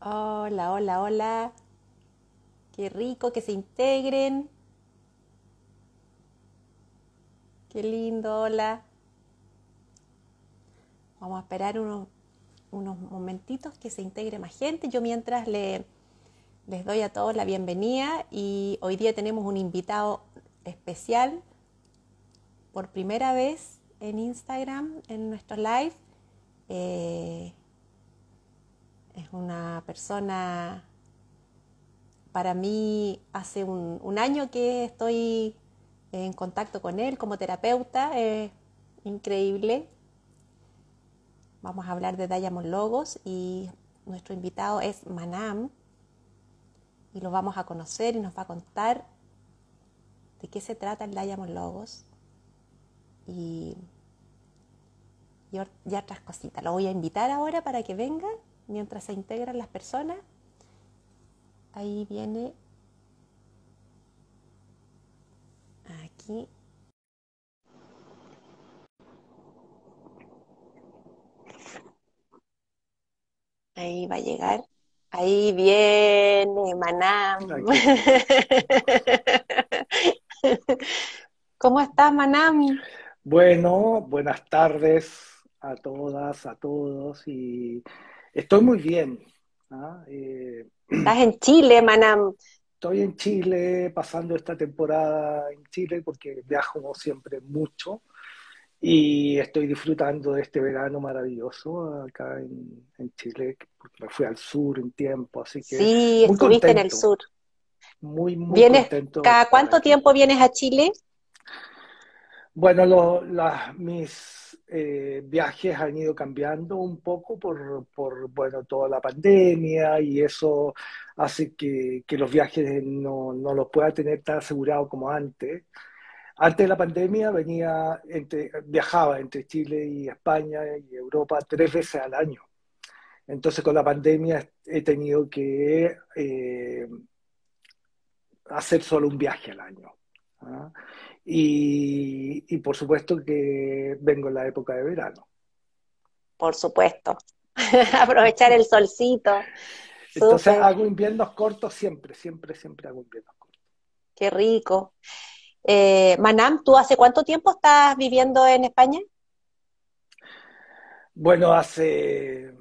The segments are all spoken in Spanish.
Hola, hola, hola. Qué rico que se integren. Qué lindo, hola. Vamos a esperar unos momentitos que se integre más gente. Yo mientras les doy a todos la bienvenida y hoy día tenemos un invitado especial por primera vez en Instagram, en nuestro live. Eh, es una persona, para mí, hace un año que estoy en contacto con él como terapeuta. Increíble. Vamos a hablar de Diamond Logos y nuestro invitado es Manam y lo vamos a conocer y nos va a contar de qué se trata el Diamond Logos y, y otras cositas. Lo voy a invitar ahora para que venga mientras se integran las personas. Ahí viene, aquí, ahí va a llegar. Ahí viene Manam. Aquí estoy. ¿Cómo estás, Manam? Bueno, buenas tardes a todas, a todos, y estoy muy bien. ¿Ah? Estás en Chile, Manam. Estoy en Chile, pasando esta temporada en Chile porque viajo siempre mucho y estoy disfrutando de este verano maravilloso acá en Chile, porque me fui al sur un tiempo, así que Sí, muy estuviste en el contento, sur. muy ¿Vienes, contento de cada estar cuánto aquí. tiempo vienes a Chile? Bueno, mis viajes han ido cambiando un poco bueno, toda la pandemia y eso hace que los viajes no los pueda tener tan asegurados como antes. Antes de la pandemia viajaba entre Chile y España y Europa 3 veces al año. Entonces con la pandemia he tenido que hacer solo un viaje al año. ¿Ah? Y por supuesto que vengo en la época de verano. Por supuesto. Aprovechar el solcito. Entonces Súper, hago inviernos cortos siempre hago inviernos cortos. qué rico. Manam, ¿tú hace cuánto tiempo estás viviendo en España? Bueno, hace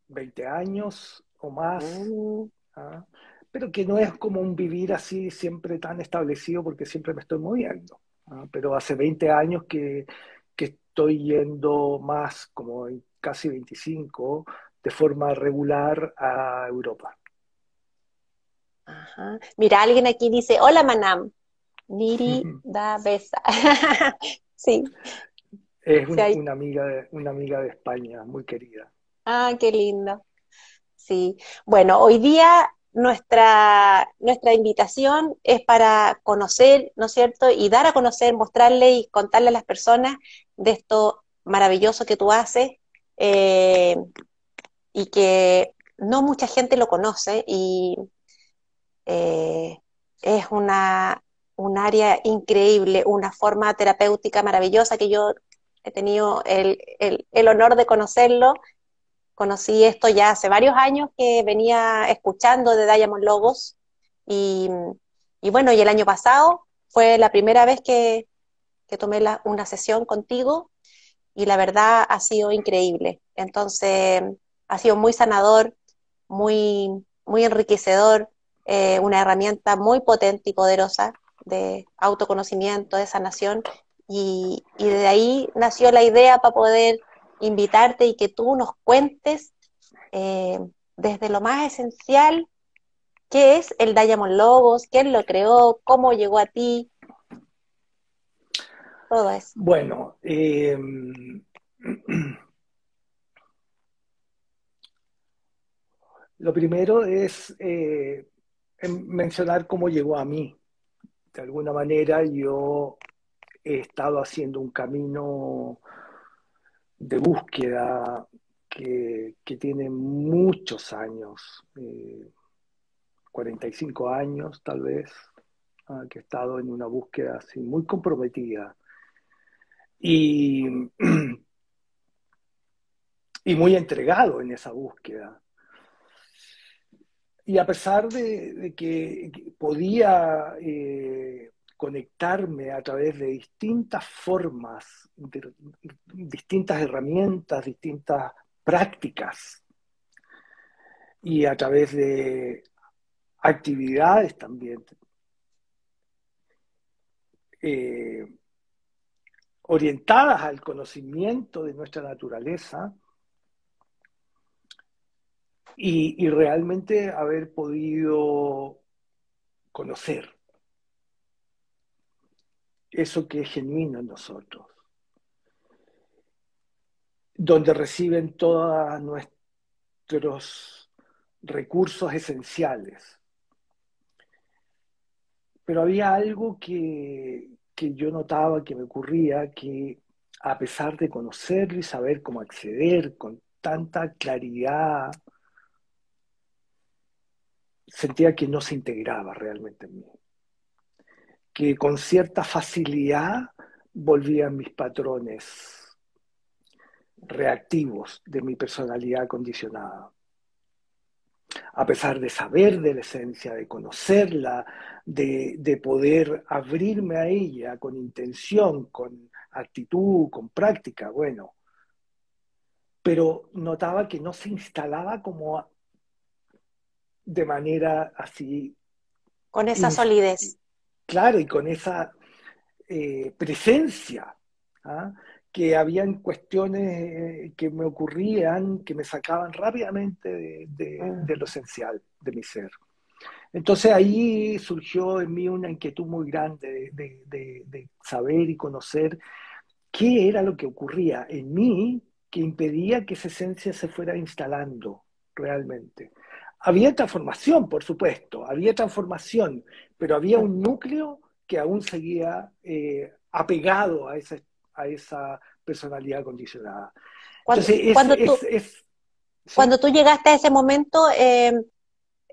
20 años o más, Mm, ¿ah? Pero que no es como un vivir así siempre tan establecido porque siempre me estoy moviendo. ¿Ah? Pero hace 20 años que estoy yendo más, como casi 25, de forma regular a Europa. ajá. Mira, alguien aquí dice, hola Manam, Miri da Besa. Sí, Es sí hay. una amiga de España, muy querida. Ah, qué lindo. Sí, bueno, hoy día nuestra invitación es para conocer, ¿no es cierto? Y dar a conocer, mostrarle y contarle a las personas de esto maravilloso que tú haces, eh, y que no mucha gente lo conoce y eh, es un área increíble, una forma terapéutica maravillosa que yo he tenido el honor de conocerlo. Conocí esto ya hace varios años que venía escuchando de Diamond Logos y, y bueno, y el año pasado fue la primera vez que tomé una sesión contigo y la verdad ha sido increíble. Entonces, ha sido muy sanador, muy enriquecedor, una herramienta muy potente y poderosa de autoconocimiento, de sanación, y de ahí nació la idea para poder invitarte y que tú nos cuentes, eh, desde lo más esencial, qué es el Diamond Logos, quién lo creó, cómo llegó a ti, todo eso. Bueno, lo primero es mencionar cómo llegó a mí. De alguna manera yo he estado haciendo un camino de búsqueda que tiene muchos años, 45 años tal vez, que he estado en una búsqueda así muy comprometida. Y, y muy entregado en esa búsqueda. Y a pesar de que podía conectarme a través de distintas formas, de distintas herramientas, distintas prácticas, y a través de actividades también, eh, orientadas al conocimiento de nuestra naturaleza, y realmente haber podido conocer eso que es genuino en nosotros, donde reciben todos nuestros recursos esenciales. Pero había algo que yo notaba que me ocurría, que a pesar de conocerlo y saber cómo acceder con tanta claridad, sentía que no se integraba realmente en mí, que con cierta facilidad volvían mis patrones reactivos de mi personalidad condicionada. A pesar de saber de la esencia, de conocerla, de poder abrirme a ella con intención, con actitud, con práctica, bueno, pero notaba que no se instalaba como de manera así, con esa solidez. clara y con esa presencia, ¿ah? Que habían cuestiones que me ocurrían, que me sacaban rápidamente Mm. de lo esencial de mi ser. Entonces ahí surgió en mí una inquietud muy grande de saber y conocer qué era lo que ocurría en mí que impedía que esa esencia se fuera instalando realmente. Había transformación, por supuesto, había transformación, pero había un núcleo que aún seguía apegado a esa personalidad condicionada. Cuando, Entonces, cuando tú, ¿sí? cuando tú llegaste a ese momento,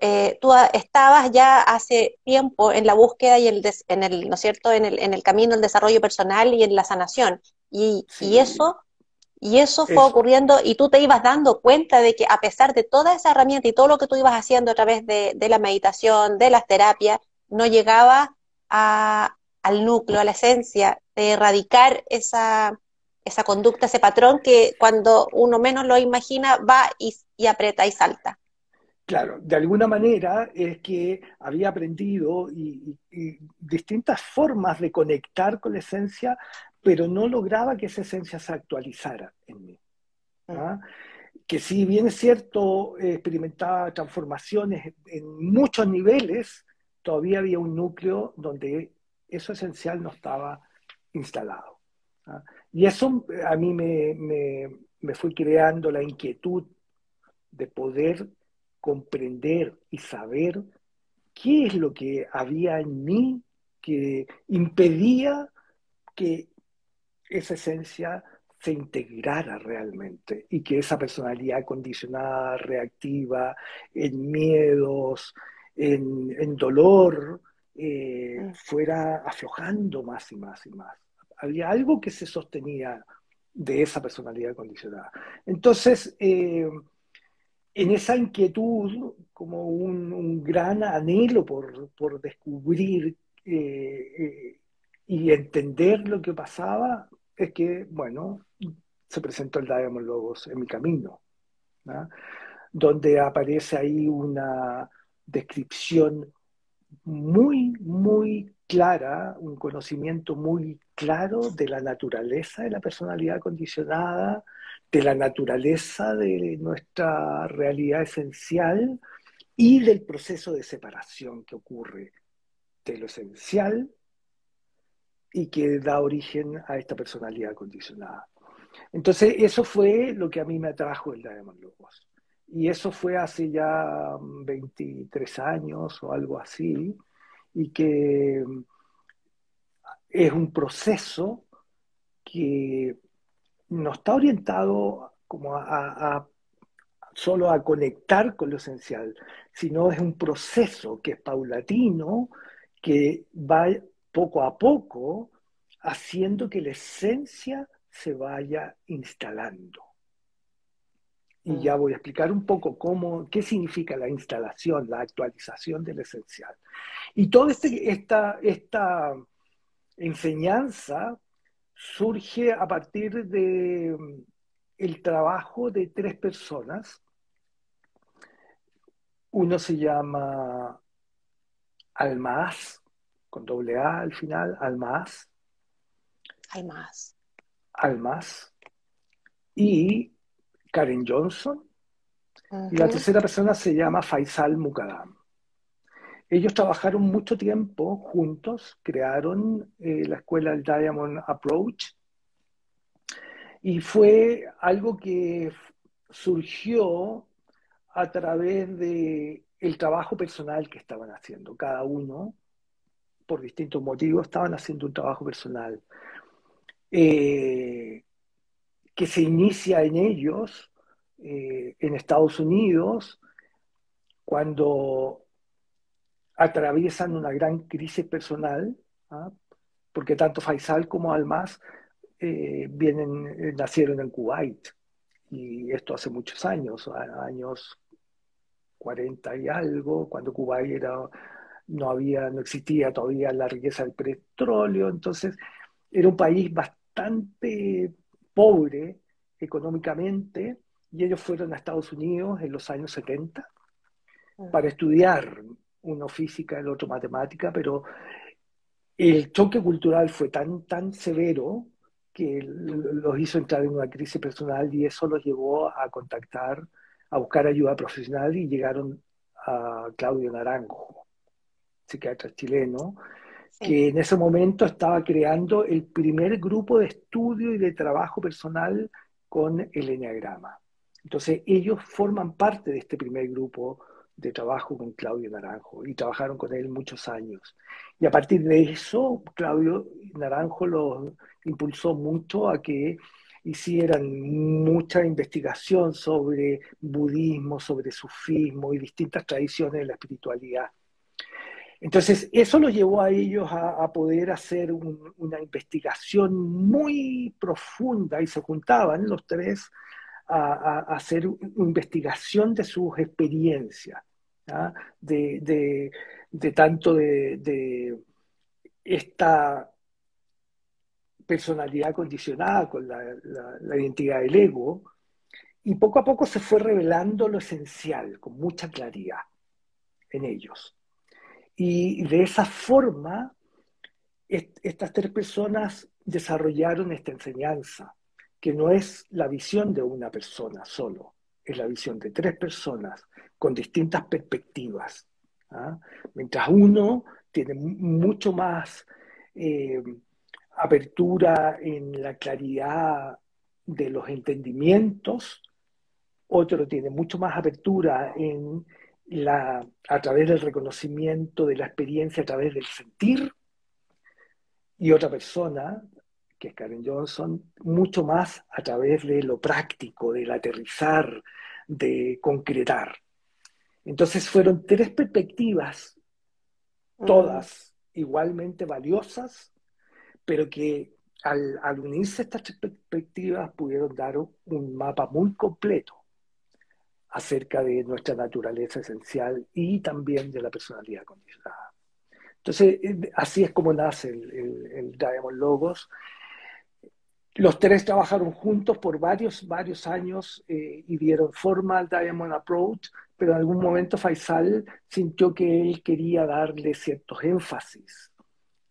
estabas ya hace tiempo en la búsqueda y en el, ¿no es cierto?, en el camino del desarrollo personal y en la sanación. Sí, Y eso fue eso, ocurriendo y tú te ibas dando cuenta de que a pesar de toda esa herramienta y todo lo que tú ibas haciendo a través de la meditación, de las terapias, no llegaba al núcleo, a la esencia de erradicar esa conducta, ese patrón que cuando uno menos lo imagina va y aprieta y salta. claro, de alguna manera es que había aprendido y distintas formas de conectar con la esencia, pero no lograba que esa esencia se actualizara en mí. Mm. ¿Ah? Que si bien es cierto, experimentaba transformaciones en muchos niveles, todavía había un núcleo donde eso esencial no estaba instalado. ¿Ah? Y eso a mí me fue creando la inquietud de poder comprender y saber qué es lo que había en mí que impedía que esa esencia se integrara realmente y que esa personalidad condicionada, reactiva, en miedos, en dolor, Mm. fuera aflojando más y más y más. Había algo que se sostenía de esa personalidad condicionada. Entonces, en esa inquietud, como un gran anhelo por descubrir y entender lo que pasaba, es que, bueno, se presentó el Diamond Logos en mi camino, ¿no? Donde aparece ahí una descripción muy, muy clara, un conocimiento muy claro de la naturaleza de la personalidad condicionada, de la naturaleza de nuestra realidad esencial y del proceso de separación que ocurre de lo esencial y que da origen a esta personalidad condicionada. Entonces, eso fue lo que a mí me atrajo el Diamond Logos. Y eso fue hace ya 23 años o algo así, y que es un proceso que no está orientado como solo a conectar con lo esencial, sino es un proceso que es paulatino, que va poco a poco haciendo que la esencia se vaya instalando. y ya voy a explicar un poco qué significa la instalación, la actualización del esencial. Y toda esta enseñanza surge a partir de el trabajo de tres personas. Uno se llama Almaaz, con doble A al final, Almaaz, Hay más. Almaaz, y Karen Johnson, y la Ujú. tercera persona se llama Faisal Muqaddam. Ellos trabajaron mucho tiempo juntos, crearon la escuela del Diamond Approach, y fue algo que surgió a través de el trabajo personal que estaban haciendo. Cada uno, por distintos motivos, estaban haciendo un trabajo personal eh, que se inicia en ellos, en Estados Unidos, cuando atraviesan una gran crisis personal, ¿ah? Porque tanto Faisal como Almas nacieron en Kuwait, y esto hace muchos años, años 40 y algo, cuando Kuwait no existía todavía la riqueza del petróleo. Entonces era un país bastante pobre económicamente, y ellos fueron a Estados Unidos en los años 70 para estudiar, uno física, el otro matemática, pero el choque cultural fue tan severo que los hizo entrar en una crisis personal, y eso los llevó a contactar, a buscar ayuda profesional, y llegaron a Claudio Naranjo, psiquiatra chileno, Sí. que en ese momento estaba creando el primer grupo de estudio y de trabajo personal con el eneagrama. Entonces ellos forman parte de este primer grupo de trabajo con Claudio Naranjo, y trabajaron con él muchos años. Y a partir de eso, Claudio Naranjo los impulsó mucho a que hicieran mucha investigación sobre budismo, sobre sufismo y distintas tradiciones de la espiritualidad. Entonces, eso los llevó a ellos a poder hacer una investigación muy profunda, y se juntaban los tres a hacer una investigación de sus experiencias, ¿ah? De tanto de esta personalidad condicionada con la identidad del ego, y poco a poco se fue revelando lo esencial con mucha claridad en ellos. Y de esa forma, estas tres personas desarrollaron esta enseñanza, que no es la visión de una persona solo, es la visión de tres personas con distintas perspectivas. ¿Ah? Mientras uno tiene mucho más eh, apertura en la claridad de los entendimientos, otro tiene mucho más apertura a través del reconocimiento de la experiencia, a través del sentir, y otra persona, que es Karen Johnson, mucho más a través de lo práctico, del aterrizar, de concretar. Entonces fueron tres perspectivas, Mm. todas igualmente valiosas, pero que al unirse estas tres perspectivas pudieron dar un mapa muy completo acerca de nuestra naturaleza esencial y también de la personalidad condicionada. Entonces, así es como nace el Diamond Logos. Los tres trabajaron juntos por varios años y dieron forma al Diamond Approach, pero en algún momento Faisal sintió que él quería darle ciertos énfasis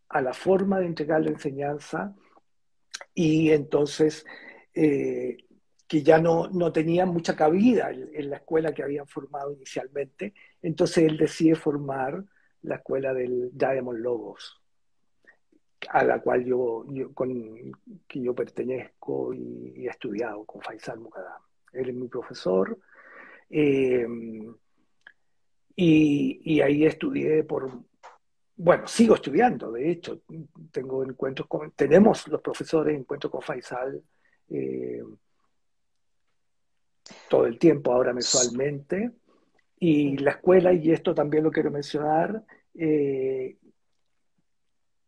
a la forma de entregar la enseñanza, y entonces eh, que ya no tenía mucha cabida en la escuela que habían formado inicialmente. Entonces él decide formar la escuela del Diamond Logos, a la cual que yo pertenezco y he estudiado con Faisal Muqaddam. Él es mi profesor, eh, y ahí estudié bueno, sigo estudiando, de hecho, tenemos los profesores encuentros con Faisal eh, todo el tiempo, ahora mensualmente, y la escuela, y esto también lo quiero mencionar, que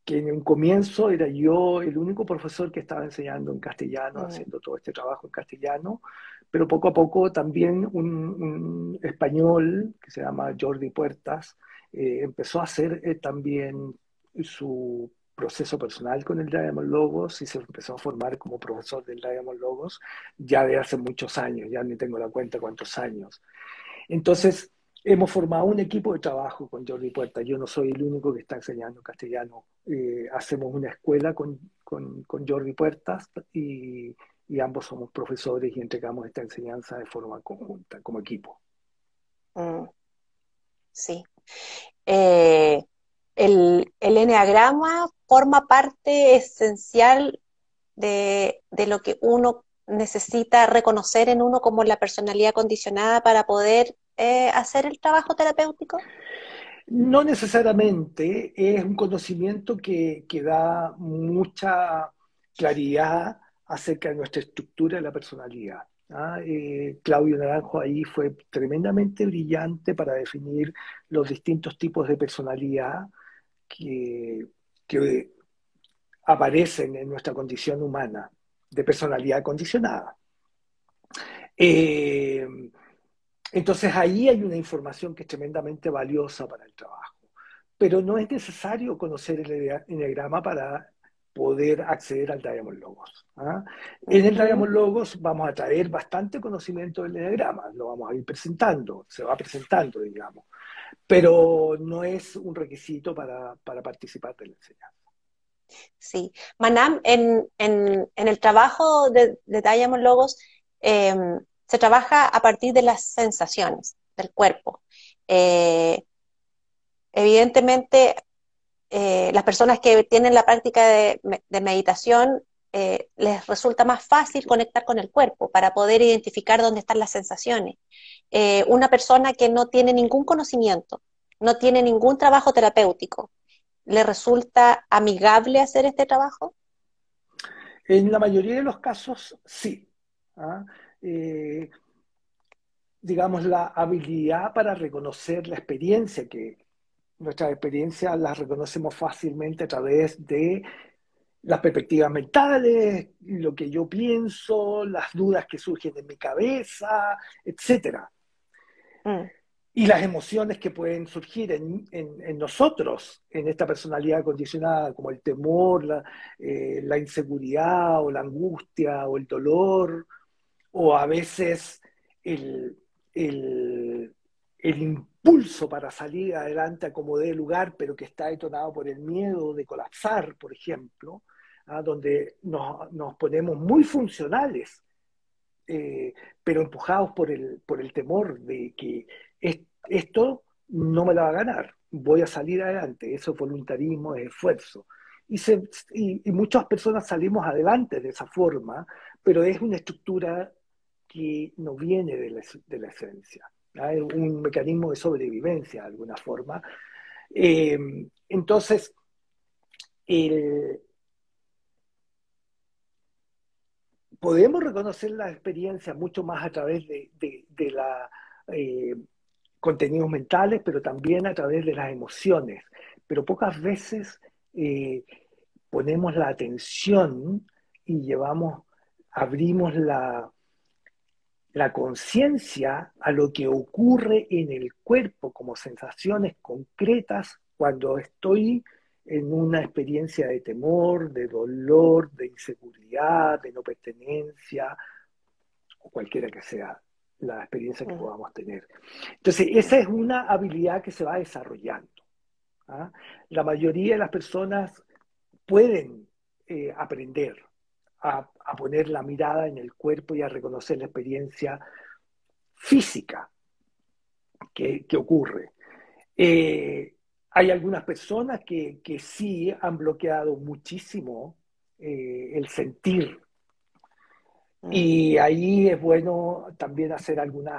en un comienzo era yo el único profesor que estaba enseñando en castellano, Mm. haciendo todo este trabajo en castellano, pero poco a poco también un español que se llama Jordi Puertas empezó a hacer también su proceso personal con el Diamond Logos y se empezó a formar como profesor del Diamond Logos ya de hace muchos años, ya ni tengo la cuenta cuántos años. Mm, Entonces, hemos formado un equipo de trabajo con Jordi Puerta. Yo no soy el único que está enseñando castellano. Hacemos una escuela con Jordi Puertas y ambos somos profesores y entregamos esta enseñanza de forma conjunta, como equipo. mm, sí. Eh, el eneagrama forma parte esencial de lo que uno necesita reconocer en uno como la personalidad condicionada para poder hacer el trabajo terapéutico. No necesariamente es un conocimiento que da mucha claridad acerca de nuestra estructura de la personalidad. ¿Ah? Claudio Naranjo ahí fue tremendamente brillante para definir los distintos tipos de personalidad que, que aparecen en nuestra condición humana, de personalidad condicionada. Eh, entonces ahí hay una información que es tremendamente valiosa para el trabajo, pero no es necesario conocer el enneagrama para poder acceder al Diamond Logos. ¿Ah? En el Ujú. Diamond Logos vamos a traer bastante conocimiento del enneagrama, lo vamos a ir presentando, se va presentando, digamos, pero no es un requisito para participar de la enseñanza. Sí. Manam, en el trabajo de Diamond Logos eh, se trabaja a partir de las sensaciones del cuerpo. Eh, Evidentemente, las personas que tienen la práctica de meditación les resulta más fácil conectar con el cuerpo para poder identificar dónde están las sensaciones. Una persona que no tiene ningún conocimiento, no tiene ningún trabajo terapéutico, ¿le resulta amigable hacer este trabajo? En la mayoría de los casos, sí. ¿Ah? Eh, digamos, la habilidad para reconocer la experiencia, que nuestras experiencias las reconocemos fácilmente a través de las perspectivas mentales, lo que yo pienso, las dudas que surgen en mi cabeza, etcétera. Mm, Y las emociones que pueden surgir en nosotros, en esta personalidad condicionada, como el temor, la inseguridad o la angustia o el dolor, o a veces el, el, el impulso para salir adelante a como dé lugar, pero que está detonado por el miedo de colapsar, por ejemplo, ¿ah? Donde nos ponemos muy funcionales, pero empujados por el temor de que esto no me la va a ganar, voy a salir adelante, eso es voluntarismo, es esfuerzo. Y muchas personas salimos adelante de esa forma, pero es una estructura que no viene de la esencia. ¿Ah? Es un mecanismo de sobrevivencia de alguna forma. Eh, entonces, el, podemos reconocer la experiencia mucho más a través de la eh, contenidos mentales, pero también a través de las emociones. Pero pocas veces eh, ponemos la atención y abrimos la conciencia a lo que ocurre en el cuerpo como sensaciones concretas cuando estoy en una experiencia de temor, de dolor, de inseguridad, de no pertenencia, o cualquiera que sea la experiencia que mm, podamos tener. Entonces, esa es una habilidad que se va desarrollando. ¿Ah? La mayoría de las personas pueden aprender a poner la mirada en el cuerpo y a reconocer la experiencia física que ocurre. Hay algunas personas que sí han bloqueado muchísimo el sentir. mm. Y ahí es bueno también hacer algunos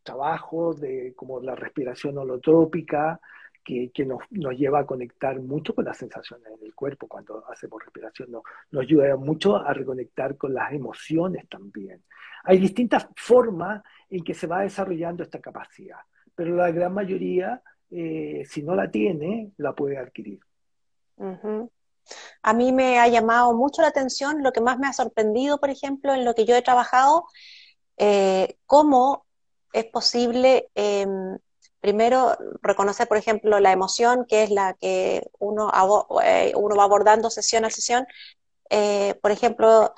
trabajos como la respiración holotrópica, que nos lleva a conectar mucho con las sensaciones en el cuerpo cuando hacemos respiración, nos ayuda mucho a reconectar con las emociones también. Hay distintas formas en que se va desarrollando esta capacidad, pero la gran mayoría, si no la tiene, la puede adquirir. Ujú. A mí me ha llamado mucho la atención, lo que más me ha sorprendido, por ejemplo, en lo que yo he trabajado, cómo es posible, primero, reconocer, por ejemplo, la emoción, que es la que uno va abordando sesión a sesión. Por ejemplo,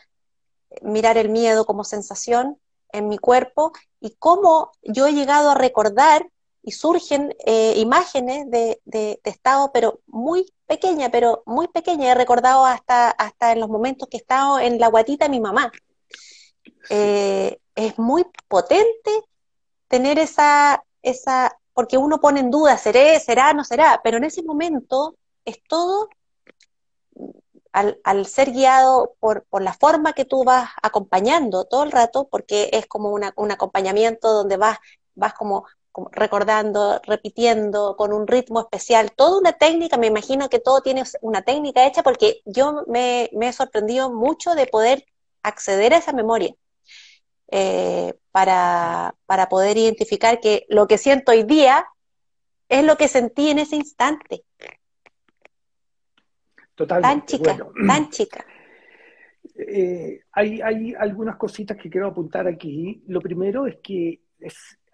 mirar el miedo como sensación en mi cuerpo y cómo yo he llegado a recordar y surgen imágenes de estado, pero muy pequeña. He recordado hasta en los momentos que he estado en la guatita de mi mamá. Sí, Es muy potente tener porque uno pone en duda, ¿seré, será, no será? Pero en ese momento es todo al ser guiado por la forma que tú vas acompañando todo el rato, porque es como un acompañamiento donde vas como recordando, repitiendo, con un ritmo especial, toda una técnica. Me imagino que todo tiene una técnica hecha, porque yo me he sorprendido mucho de poder acceder a esa memoria, para poder identificar que lo que siento hoy día es lo que sentí en ese instante, tan totalmente. chica, Bueno, tan chica. hay algunas cositas que quiero apuntar aquí. Lo primero es que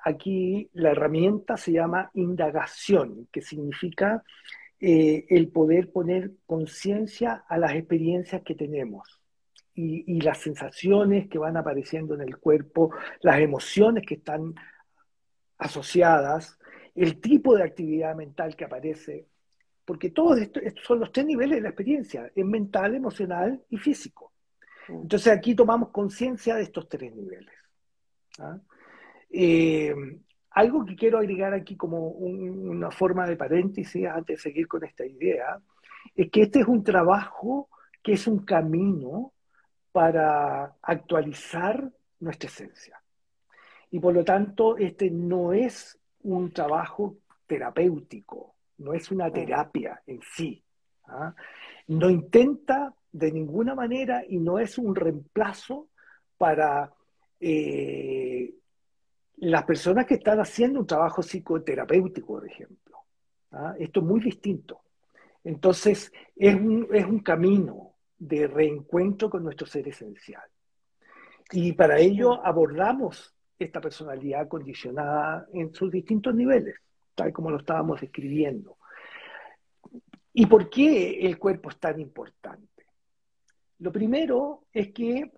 aquí la herramienta se llama indagación, que significa el poder poner conciencia a las experiencias que tenemos y las sensaciones que van apareciendo en el cuerpo, las emociones que están asociadas, el tipo de actividad mental que aparece, porque todos estos son los tres niveles de la experiencia, es mental, emocional y físico. Mm. Entonces aquí tomamos conciencia de estos tres niveles. ¿Ah? Eh, Algo que quiero agregar aquí como una forma de paréntesis antes de seguir con esta idea, es que este es un trabajo que es un camino para actualizar nuestra esencia. Y por lo tanto, este no es un trabajo terapéutico, no es una Mm. terapia en sí. ¿Ah? No intenta de ninguna manera y no es un reemplazo para eh, las personas que están haciendo un trabajo psicoterapéutico, por ejemplo. ¿Ah? Esto es muy distinto. Entonces, es un camino de reencuentro con nuestro ser esencial. Y para Mm. ello abordamos esta personalidad condicionada en sus distintos niveles, tal como lo estábamos describiendo. ¿Y por qué el cuerpo es tan importante? Lo primero es que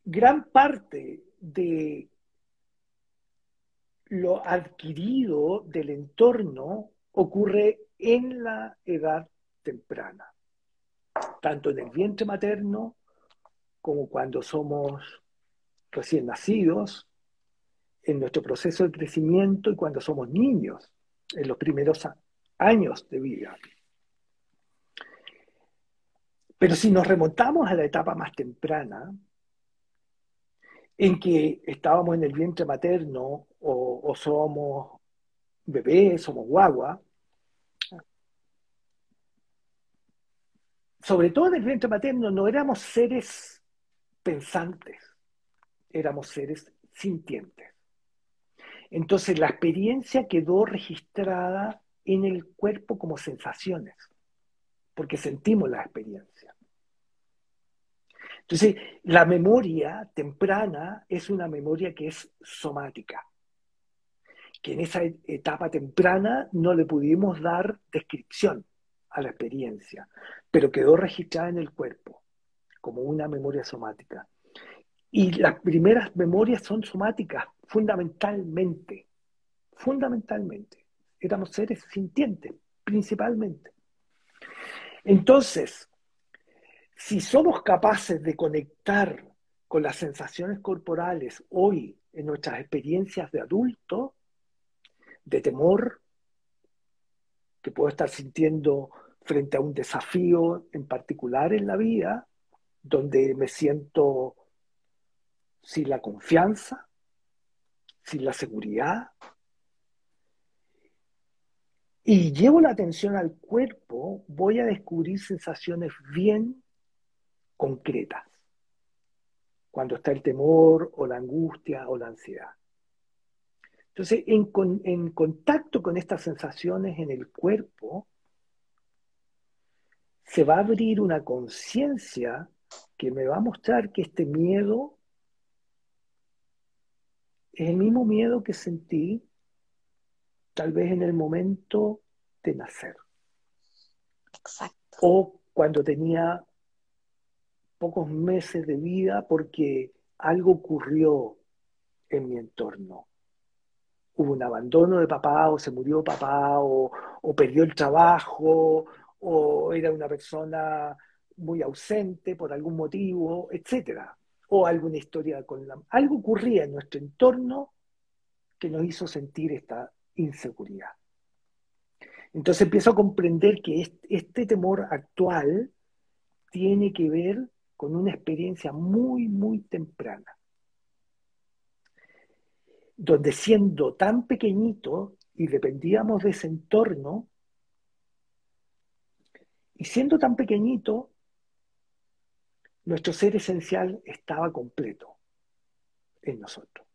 gran parte de lo adquirido del entorno ocurre en la edad temprana, tanto en el vientre materno como cuando somos recién nacidos, en nuestro proceso de crecimiento y cuando somos niños, en los primeros años de vida. Pero si nos remontamos a la etapa más temprana, en que estábamos en el vientre materno o somos bebés, somos guagua, sobre todo en el vientre materno no éramos seres pensantes, éramos seres sintientes. Entonces la experiencia quedó registrada en el cuerpo como sensaciones, porque sentimos la experiencia. Entonces, la memoria temprana es una memoria que es somática, que en esa etapa temprana no le pudimos dar descripción a la experiencia, pero quedó registrada en el cuerpo como una memoria somática. Y las primeras memorias son somáticas, fundamentalmente, fundamentalmente. Éramos seres sintientes, principalmente. Entonces, si somos capaces de conectar con las sensaciones corporales hoy en nuestras experiencias de adulto, de temor que puedo estar sintiendo frente a un desafío en particular en la vida, donde me siento sin la confianza, sin la seguridad, y llevo la atención al cuerpo, voy a descubrir sensaciones bien concretas, cuando está el temor o la angustia o la ansiedad. Entonces, en contacto con estas sensaciones en el cuerpo, se va a abrir una conciencia que me va a mostrar que este miedo es el mismo miedo que sentí tal vez en el momento de nacer Exacto. o cuando tenía pocos meses de vida porque algo ocurrió en mi entorno. Hubo un abandono de papá o se murió papá o perdió el trabajo o era una persona muy ausente por algún motivo, etcétera. O alguna historia con algo ocurría en nuestro entorno que nos hizo sentir esta inseguridad. Entonces empiezo a comprender que este temor actual tiene que ver con una experiencia muy, muy temprana, donde siendo tan pequeñito y dependíamos de ese entorno, y siendo tan pequeñito, nuestro ser esencial estaba completo en nosotros,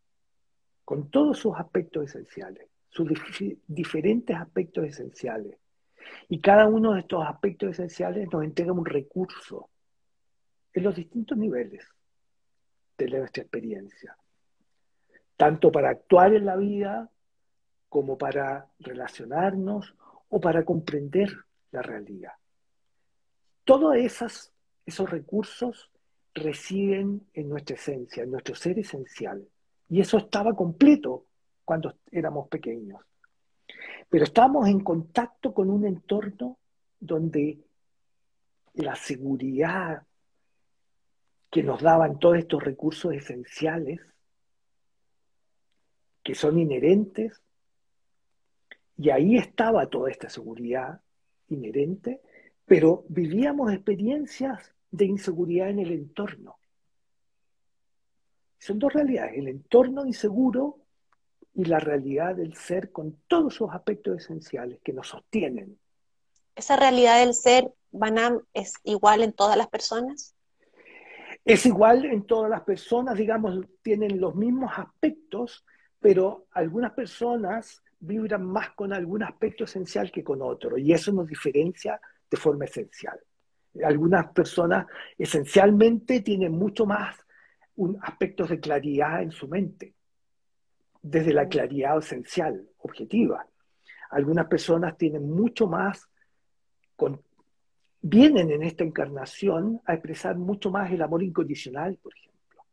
con todos sus aspectos esenciales, sus diferentes aspectos esenciales. Y cada uno de estos aspectos esenciales nos entrega un recurso en los distintos niveles de nuestra experiencia, tanto para actuar en la vida como para relacionarnos o para comprender la realidad. Todos esos recursos residen en nuestra esencia, en nuestro ser esencial. Y eso estaba completo cuando éramos pequeños. Pero estábamos en contacto con un entorno donde la seguridad que nos daban todos estos recursos esenciales, que son inherentes, y ahí estaba toda esta seguridad inherente, pero vivíamos experiencias de inseguridad en el entorno. Son dos realidades, el entorno inseguro y la realidad del ser con todos sus aspectos esenciales que nos sostienen. ¿Esa realidad del ser, Banam, es igual en todas las personas? Es igual en todas las personas, digamos, tienen los mismos aspectos, pero algunas personas vibran más con algún aspecto esencial que con otro, y eso nos diferencia de forma esencial. Algunas personas esencialmente tienen mucho más aspectos de claridad en su mente, desde la Mm. claridad esencial, objetiva. Algunas personas tienen mucho más, con, vienen en esta encarnación a expresar mucho más el amor incondicional, por ejemplo.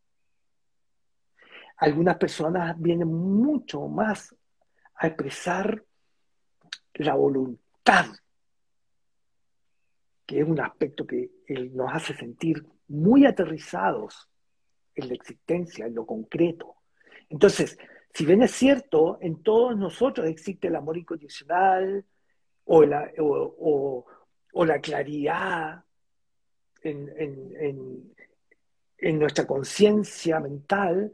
Algunas personas vienen mucho más a expresar la voluntad, que es un aspecto que nos hace sentir muy aterrizados en la existencia, en lo concreto. Entonces, si bien es cierto, en todos nosotros existe el amor incondicional o la claridad en en nuestra conciencia mental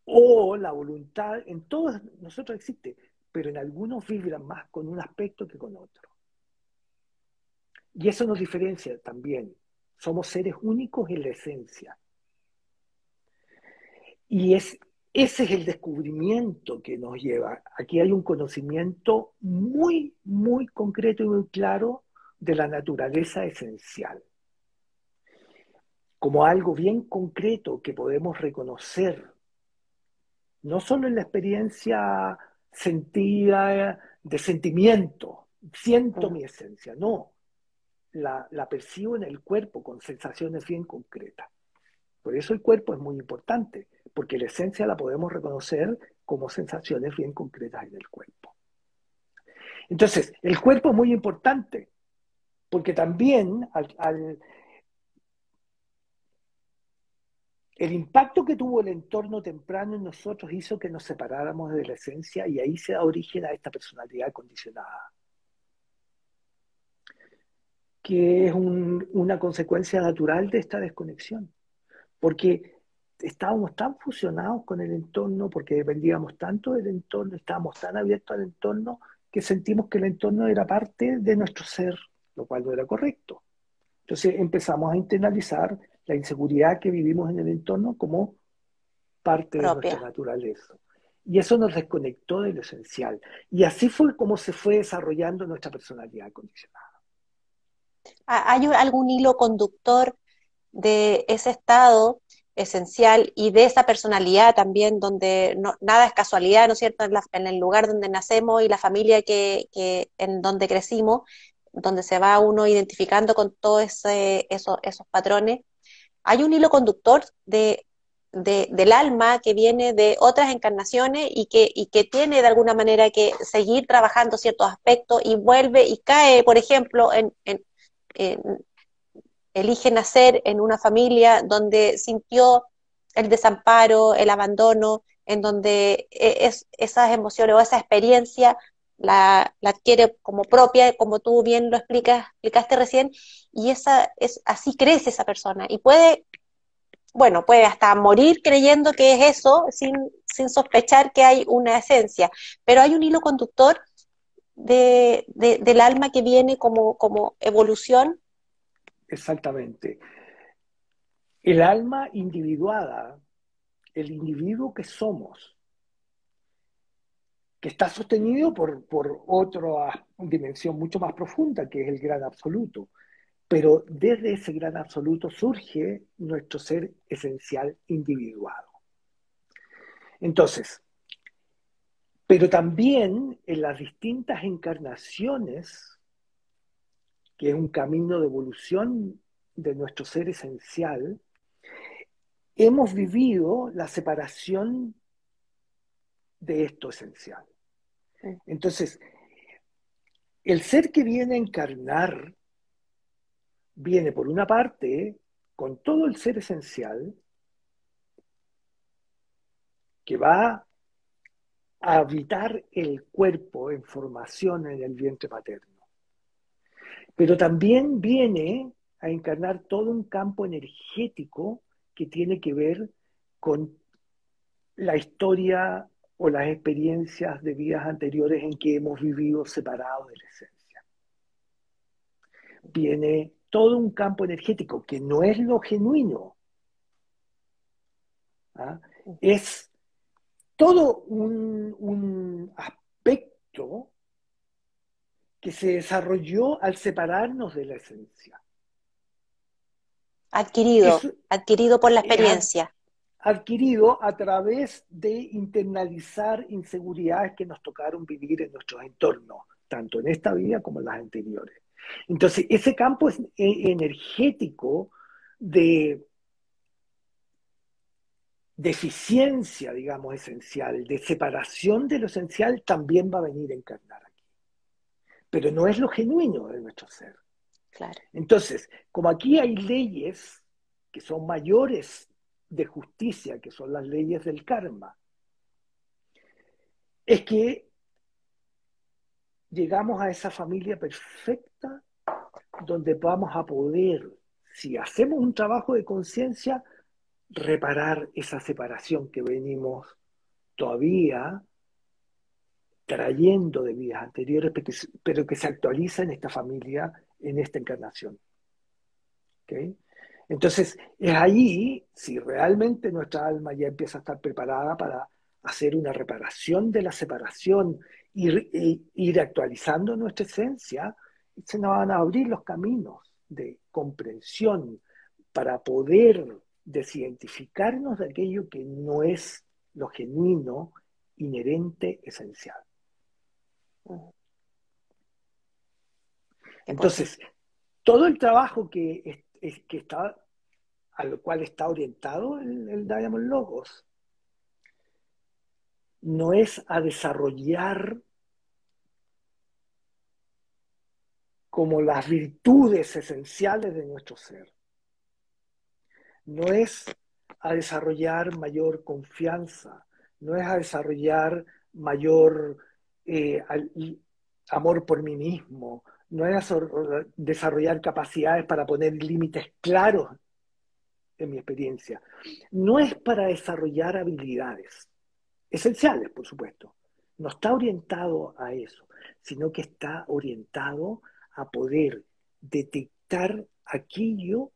o la voluntad, en todos nosotros existe, pero en algunos vibran más con un aspecto que con otro. Y eso nos diferencia también. Somos seres únicos en la esencia. Y ese es el descubrimiento que nos lleva. Aquí hay un conocimiento muy, muy concreto y muy claro de la naturaleza esencial, como algo bien concreto que podemos reconocer, no solo en la experiencia sentida de sentimiento, siento Mm. mi esencia, no, la percibo en el cuerpo con sensaciones bien concretas. Por eso el cuerpo es muy importante, porque la esencia la podemos reconocer como sensaciones bien concretas en el cuerpo. Entonces, el cuerpo es muy importante, porque también el impacto que tuvo el entorno temprano en nosotros hizo que nos separáramos de la esencia y ahí se da origen a esta personalidad condicionada, que es una consecuencia natural de esta desconexión, porque estábamos tan fusionados con el entorno, porque dependíamos tanto del entorno, estábamos tan abiertos al entorno, que sentimos que el entorno era parte de nuestro ser, lo cual no era correcto. Entonces empezamos a internalizar la inseguridad que vivimos en el entorno como parte de nuestra Propia. naturaleza. Y eso nos desconectó de lo esencial. Y así fue como se fue desarrollando nuestra personalidad condicionada. ¿Hay algún hilo conductor de ese estado esencial y de esa personalidad también, donde nada es casualidad, ¿no es cierto?, en el lugar donde nacemos y la familia en donde crecimos, donde se va uno identificando con todos esos patrones. Hay un hilo conductor del alma que viene de otras encarnaciones y que tiene de alguna manera que seguir trabajando ciertos aspectos y vuelve y cae, por ejemplo, en elige nacer en una familia donde sintió el desamparo, el abandono, en donde esas emociones o esa experiencia la adquiere como propia, como tú bien lo explicaste recién, y así crece esa persona. Y puede hasta morir creyendo que es eso, sin sospechar que hay una esencia, pero hay un hilo conductor del alma que viene como evolución. Exactamente. El alma individuada, el individuo que somos, que está sostenido por otra dimensión mucho más profunda, que es el gran absoluto. Pero desde ese gran absoluto surge nuestro ser esencial individuado. Entonces, pero también en las distintas encarnaciones, que es un camino de evolución de nuestro ser esencial, hemos vivido la separación de esto esencial. Entonces, el ser que viene a encarnar viene por una parte con todo el ser esencial que va a habitar el cuerpo en formación en el vientre materno. Pero también viene a encarnar todo un campo energético que tiene que ver con la historia o las experiencias de vidas anteriores en que hemos vivido separados de la esencia. Viene todo un campo energético que no es lo genuino, ¿ah? Es todo un aspecto que se desarrolló al separarnos de la esencia. Adquirido, Eso adquirido por la es experiencia. adquirido a través de internalizar inseguridades que nos tocaron vivir en nuestros entornos, tanto en esta vida como en las anteriores. Entonces, ese campo energético de deficiencia, digamos, esencial, de separación de lo esencial, también va a venir a encarnar aquí. Pero no es lo genuino de nuestro ser. Claro. Entonces, como aquí hay leyes que son mayores de justicia, que son las leyes del karma, es que llegamos a esa familia perfecta donde vamos a poder, si hacemos un trabajo de conciencia, reparar esa separación que venimos todavía trayendo de vidas anteriores, pero que se actualiza en esta familia, en esta encarnación. ¿Okay? Entonces, es ahí, si realmente nuestra alma ya empieza a estar preparada para hacer una reparación de la separación, ir actualizando nuestra esencia, se nos van a abrir los caminos de comprensión para poder desidentificarnos de aquello que no es lo genuino, inherente, esencial. Qué potente. Entonces, todo el trabajo que está, al cual está orientado el Diamond Logos no es a desarrollar como las virtudes esenciales de nuestro ser. No es a desarrollar mayor confianza, no es a desarrollar mayor amor por mí mismo, no es a desarrollar capacidades para poner límites claros en mi experiencia. No es para desarrollar habilidades esenciales, por supuesto. No está orientado a eso, sino que está orientado a poder detectar aquello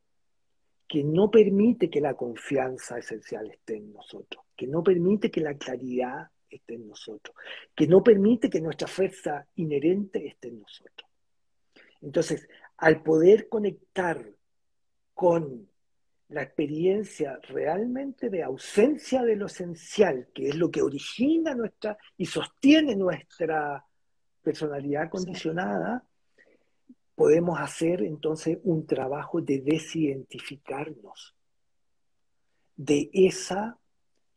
que no permite que la confianza esencial esté en nosotros, que no permite que la claridad esté en nosotros, que no permite que nuestra fuerza inherente esté en nosotros. Entonces, al poder conectar con la experiencia realmente de ausencia de lo esencial, que es lo que origina nuestra y sostiene nuestra personalidad Sí, condicionada, podemos hacer entonces un trabajo de desidentificarnos de esa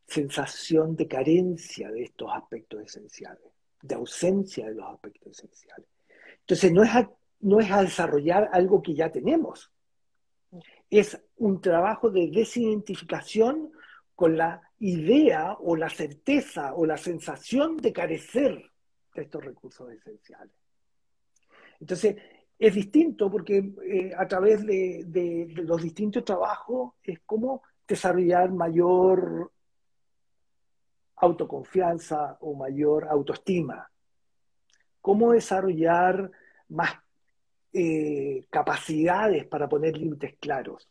sensación de carencia de estos aspectos esenciales, de ausencia de los aspectos esenciales. Entonces no es a desarrollar algo que ya tenemos, es un trabajo de desidentificación con la idea o la certeza o la sensación de carecer de estos recursos esenciales. Entonces, es distinto porque a través de los distintos trabajos es como desarrollar mayor autoconfianza o mayor autoestima, cómo desarrollar más capacidades para poner límites claros,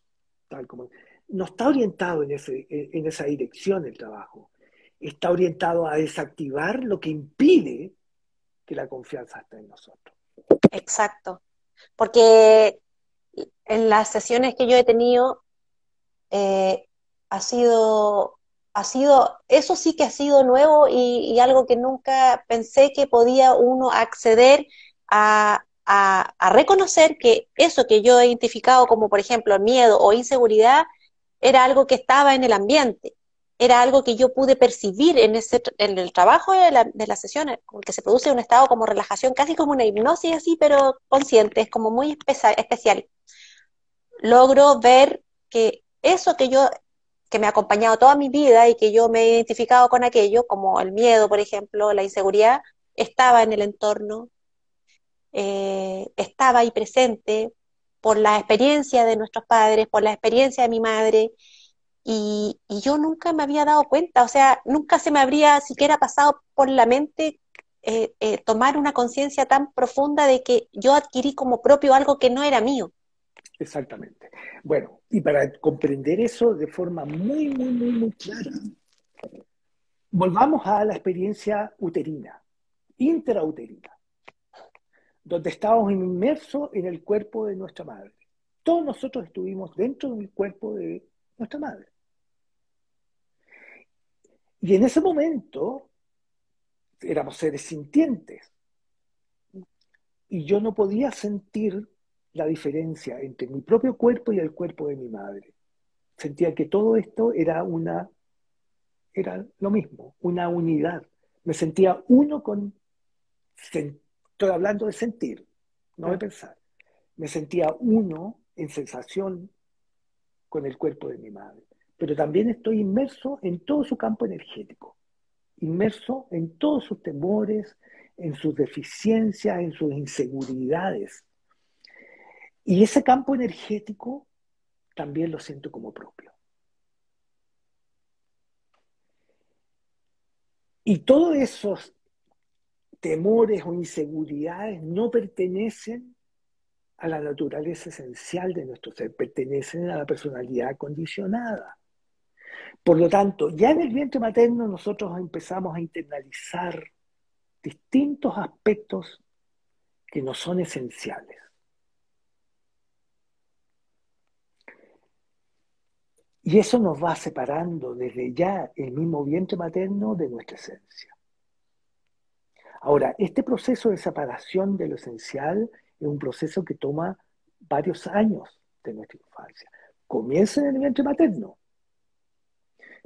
tal como no está orientado en esa dirección el trabajo, está orientado a desactivar lo que impide que la confianza esté en nosotros. exacto. Porque en las sesiones que yo he tenido, eh, ha sido, eso sí que ha sido nuevo y algo que nunca pensé que podía uno acceder a reconocer que eso que yo he identificado como, por ejemplo, miedo o inseguridad, era algo que estaba en el ambiente, era algo que yo pude percibir en el trabajo de la sesión, como que se produce un estado como relajación, casi como una hipnosis así, pero consciente, es como muy especial. Logro ver que eso que me ha acompañado toda mi vida y que yo me he identificado con aquello, como el miedo, por ejemplo, la inseguridad, estaba en el entorno, estaba ahí presente por la experiencia de nuestros padres, por la experiencia de mi madre, y yo nunca me había dado cuenta, o sea, nunca se me habría siquiera pasado por la mente tomar una conciencia tan profunda de que yo adquirí como propio algo que no era mío. Exactamente. Bueno, y para comprender eso de forma muy clara, volvamos a la experiencia uterina, intrauterina, donde estábamos inmersos en el cuerpo de nuestra madre. Todos nosotros estuvimos dentro del cuerpo de nuestra madre. Y en ese momento éramos seres sintientes y yo no podía sentir la diferencia entre mi propio cuerpo y el cuerpo de mi madre. Sentía que todo esto era lo mismo, una unidad. Me sentía uno con, estoy hablando de sentir, no de Mm. pensar. Me sentía uno en sensación con el cuerpo de mi madre. Pero también estoy inmerso en todo su campo energético, inmerso en todos sus temores, en sus deficiencias, en sus inseguridades. Y ese campo energético también lo siento como propio. Y todos esos temores o inseguridades no pertenecen a la naturaleza esencial de nuestro ser, pertenecen a la personalidad condicionada. Por lo tanto, ya en el vientre materno nosotros empezamos a internalizar distintos aspectos que no son esenciales. Y eso nos va separando desde ya el mismo vientre materno de nuestra esencia. Ahora, este proceso de separación de lo esencial es un proceso que toma varios años de nuestra infancia. Comienza en el vientre materno,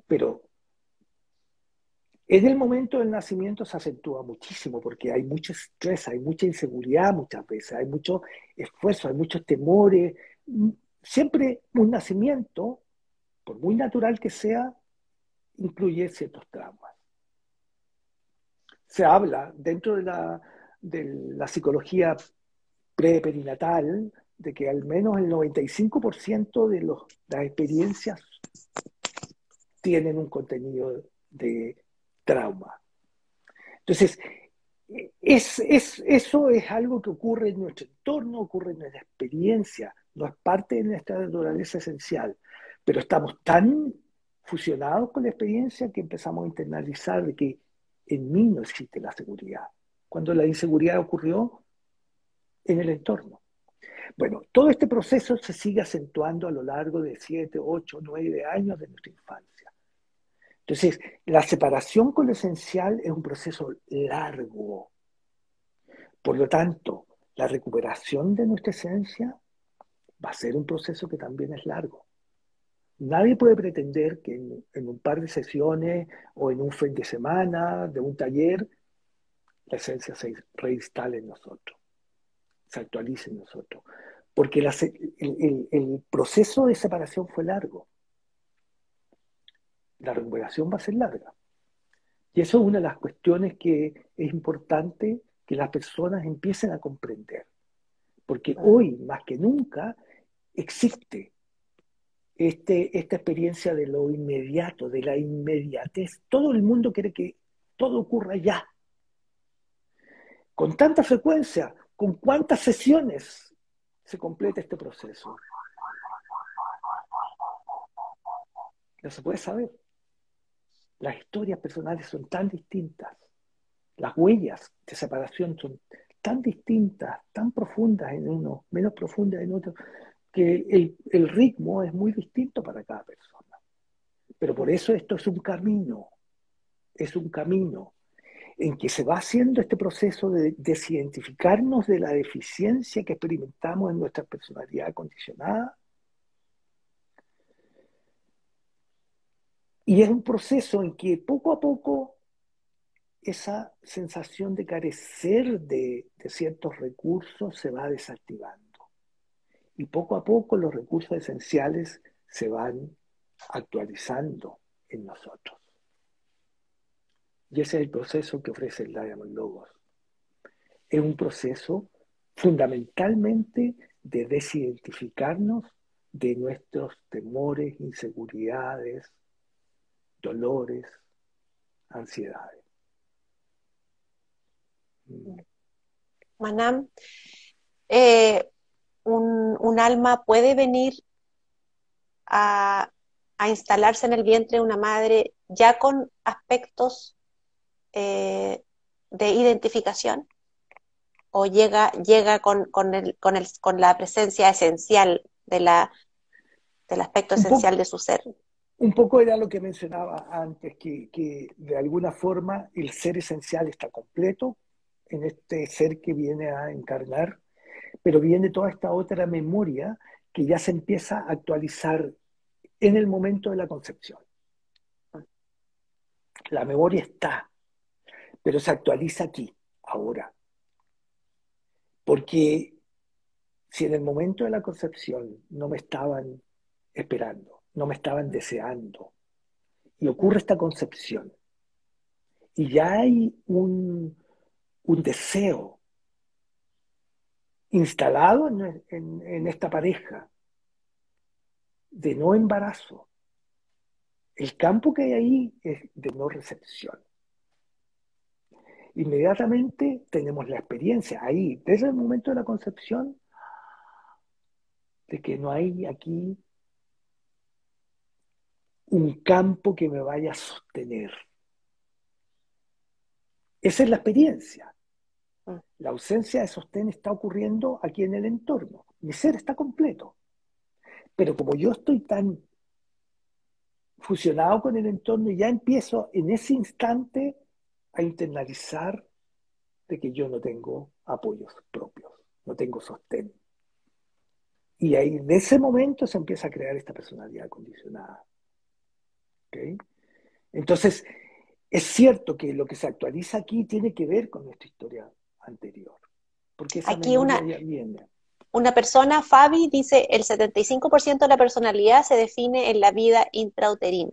pero en el momento del nacimiento se acentúa muchísimo porque hay mucho estrés, hay mucha inseguridad muchas veces, hay mucho esfuerzo, hay muchos temores. Siempre un nacimiento, por muy natural que sea, incluye ciertos traumas. Se habla dentro de la psicología preperinatal de que al menos el 95% de las experiencias tienen un contenido de trauma. Entonces, eso es algo que ocurre en nuestro entorno, ocurre en nuestra experiencia, no es parte de nuestra naturaleza esencial, pero estamos tan fusionados con la experiencia que empezamos a internalizar de que en mí no existe la seguridad, cuando la inseguridad ocurrió en el entorno. Bueno, todo este proceso se sigue acentuando a lo largo de 7, 8, 9 años de nuestra infancia. Entonces, la separación con lo esencial es un proceso largo. Por lo tanto, la recuperación de nuestra esencia va a ser un proceso que también es largo. Nadie puede pretender que en un par de sesiones o en un fin de semana de un taller la esencia se reinstale en nosotros, se actualice en nosotros. Porque el proceso de separación fue largo. La recuperación va a ser larga. Y eso es una de las cuestiones que es importante que las personas empiecen a comprender. Porque hoy, más que nunca, existe esta experiencia de lo inmediato, de la inmediatez. Todo el mundo quiere que todo ocurra ya. Con tanta frecuencia, con cuántas sesiones se completa este proceso. No se puede saber. Las historias personales son tan distintas. Las huellas de separación son tan distintas, tan profundas en uno, menos profundas en otro, que el ritmo es muy distinto para cada persona. Pero por eso esto es un camino en que se va haciendo este proceso de desidentificarnos de la deficiencia que experimentamos en nuestra personalidad condicionada. Y es un proceso en que poco a poco esa sensación de carecer de ciertos recursos se va desactivando. Y poco a poco los recursos esenciales se van actualizando en nosotros. Y ese es el proceso que ofrece el Diamond Logos. Es un proceso fundamentalmente de desidentificarnos de nuestros temores, inseguridades, dolores, ansiedades. Manam, un alma puede venir a, a instalarse en el vientre de una madre ya con aspectos de identificación o llega con la presencia esencial del aspecto Un poco, esencial de su ser. un poco era lo que mencionaba antes, que de alguna forma el ser esencial está completo en este ser que viene a encarnar, pero viene toda esta otra memoria que ya se empieza a actualizar en el momento de la concepción. La memoria está, pero se actualiza aquí, ahora. Porque si en el momento de la concepción no me estaban esperando, no me estaban deseando, y ocurre esta concepción, y ya hay un deseo instalado en esta pareja de no embarazo, el campo que hay ahí es de no recepción. Inmediatamente tenemos la experiencia ahí, desde el momento de la concepción, de que no hay aquí un campo que me vaya a sostener. Esa es la experiencia. La ausencia de sostén está ocurriendo aquí en el entorno. Mi ser está completo. Pero como yo estoy tan fusionado con el entorno, ya empiezo en ese instante a internalizar de que yo no tengo apoyos propios, no tengo sostén. Y ahí, en ese momento se empieza a crear esta personalidad condicionada. ¿Okay? Entonces, es cierto que lo que se actualiza aquí tiene que ver con nuestra historia anterior, porque esa Aquí memoria ya viene. una persona, Fabi, dice el 75% de la personalidad se define en la vida intrauterina.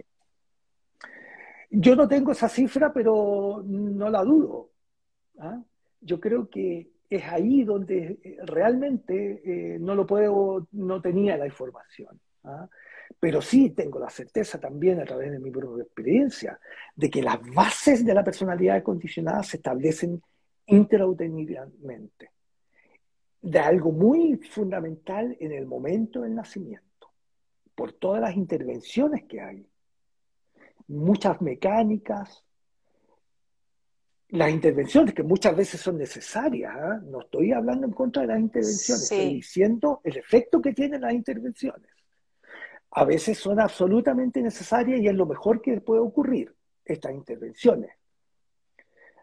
Yo no tengo esa cifra, pero no la dudo. ¿Ah? Yo creo que es ahí donde realmente no lo puedo, no tenía la información. ¿Ah? Pero sí tengo la certeza también a través de mi propia experiencia de que las bases de la personalidad condicionada se establecen intrauterinamente, de algo muy fundamental en el momento del nacimiento, por todas las intervenciones que hay, muchas mecánicas, las intervenciones, que muchas veces son necesarias, ¿ah? No estoy hablando en contra de las intervenciones, estoy Sí. diciendo el efecto que tienen las intervenciones. A veces son absolutamente necesarias y es lo mejor que puede ocurrir, estas intervenciones.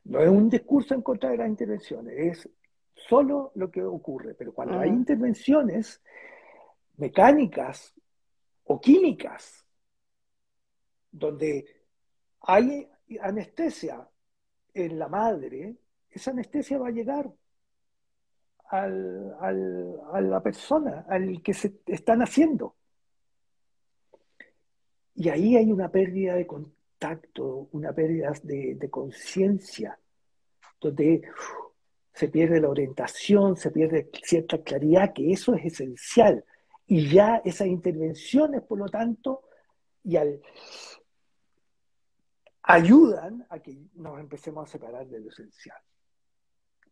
No es un discurso en contra de las intervenciones, es solo lo que ocurre. Pero cuando hay Mm, intervenciones mecánicas o químicas, donde hay anestesia en la madre, esa anestesia va a llegar a la persona, al que se están haciendo. Y ahí hay una pérdida de contacto, una pérdida de conciencia, donde se pierde la orientación, se pierde cierta claridad, que eso es esencial. Y ya esas intervenciones, por lo tanto, y ayudan a que nos empecemos a separar de lo esencial.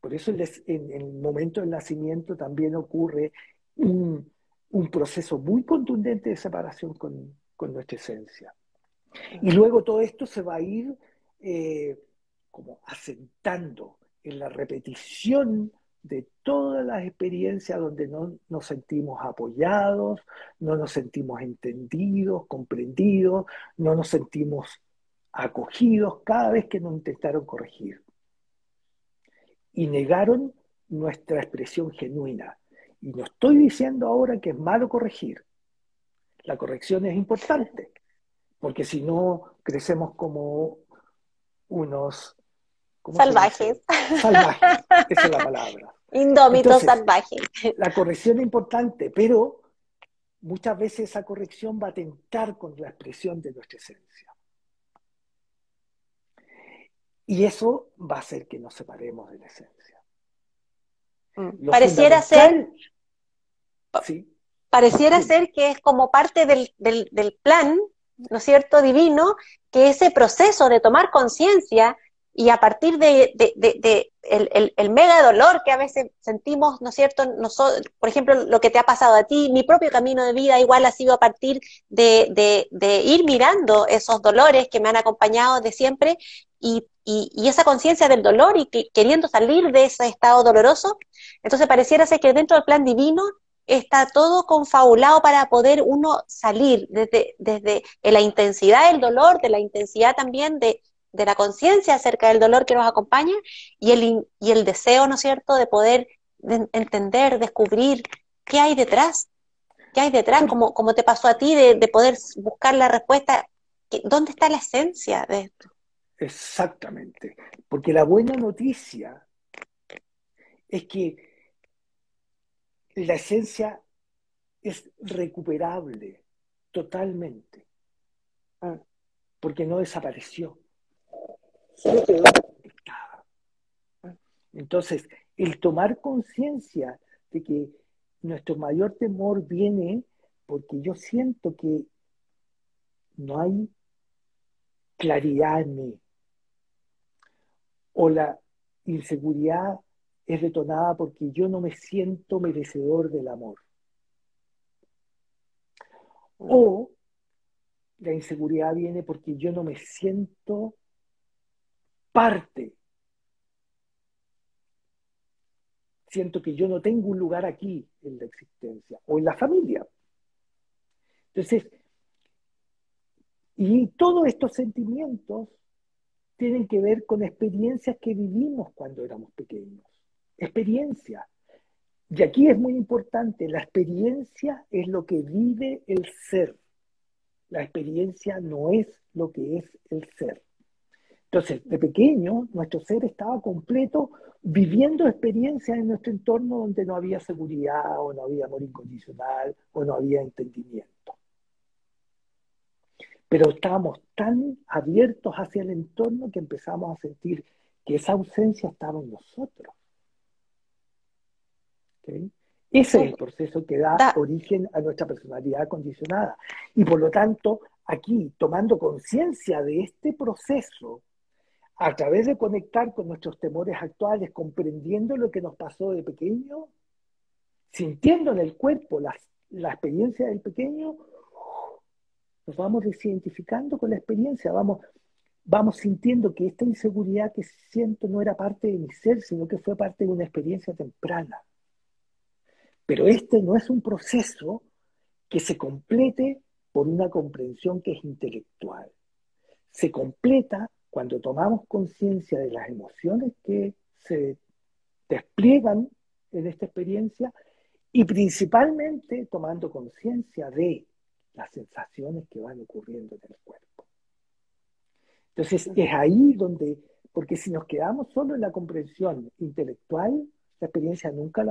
Por eso en el momento del nacimiento también ocurre un proceso muy contundente de separación con nuestra esencia. Y mm. luego todo esto se va a ir eh, como asentando en la repetición de todas las experiencias donde no nos sentimos apoyados, no nos sentimos entendidos, comprendidos, no nos sentimos acogidos cada vez que nos intentaron corregir y negaron nuestra expresión genuina. Y no estoy diciendo ahora que es malo corregir. La corrección es importante, porque si no crecemos como unos, ¿cómo se Salvajes. dice? Salvajes, esa es la palabra. Indómitos Entonces, salvajes. la corrección es importante, pero muchas veces esa corrección va a atentar con la expresión de nuestra esencia. Y eso va a hacer que nos separemos de la esencia. Lo Pareciera ser, fundamental, sí, pareciera dime. ser que es como parte del plan, ¿no es cierto?, divino, que ese proceso de tomar conciencia y a partir de el mega dolor que a veces sentimos, ¿no es cierto?, por ejemplo, lo que te ha pasado a ti, mi propio camino de vida igual ha sido a partir de ir mirando esos dolores que me han acompañado de siempre y esa conciencia del dolor y queriendo salir de ese estado doloroso. Entonces pareciera ser que dentro del plan divino está todo confabulado para poder uno salir desde la intensidad del dolor, de la intensidad también de la conciencia acerca del dolor que nos acompaña y el deseo, ¿no es cierto?, de poder entender, descubrir qué hay detrás, Por, como te pasó a ti, de poder buscar la respuesta, ¿dónde está la esencia de esto? exactamente. Porque la buena noticia es que la esencia es recuperable totalmente, Mm, porque no desapareció, solo quedó conectada. mm, Entonces, el tomar conciencia de que nuestro mayor temor viene porque yo siento que no hay claridad en mí, o la inseguridad es detonada porque yo no me siento merecedor del amor, mm. o la inseguridad viene porque yo no me siento parte, siento que yo no tengo un lugar aquí en la existencia o en la familia. Entonces, y todos estos sentimientos tienen que ver con experiencias que vivimos cuando éramos pequeños. Experiencia. Y aquí es muy importante, la experiencia es lo que vive el ser. La experiencia no es lo que es el ser. Entonces, de pequeño, nuestro ser estaba completo viviendo experiencias en nuestro entorno donde no había seguridad o no había amor incondicional o no había entendimiento. Pero estábamos tan abiertos hacia el entorno que empezamos a sentir que esa ausencia estaba en nosotros. ¿Okay? Ese es el proceso que da Da, origen a nuestra personalidad condicionada. Y por lo tanto, aquí, tomando conciencia de este proceso, a través de conectar con nuestros temores actuales, comprendiendo lo que nos pasó de pequeño, sintiendo en el cuerpo la experiencia del pequeño, nos vamos desidentificando con la experiencia, vamos vamos sintiendo que esta inseguridad que siento no era parte de mi ser, sino que fue parte de una experiencia temprana. Pero este no es un proceso que se complete por una comprensión que es intelectual. Se completa cuando tomamos conciencia de las emociones que se despliegan en esta experiencia y principalmente tomando conciencia de las sensaciones que van ocurriendo en el cuerpo. Entonces es ahí donde, porque si nos quedamos solo en la comprensión intelectual, la experiencia nunca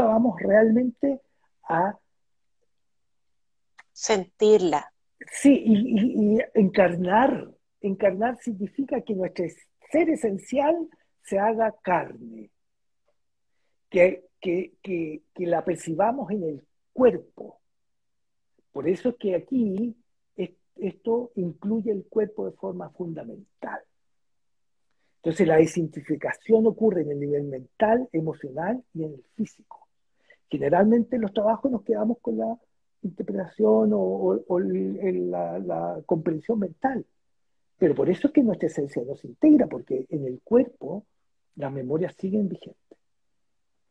vamos realmente a, Sentirla. sí, y encarnar. Encarnar significa que nuestro ser esencial se haga carne, que la percibamos en el cuerpo. Por eso es que aquí esto incluye el cuerpo de forma fundamental. Entonces la desintoxicación ocurre en el nivel mental, emocional y en el físico. Generalmente en los trabajos nos quedamos con la interpretación o la comprensión mental, pero por eso es que nuestra esencia no se integra, porque en el cuerpo las memorias siguen vigentes.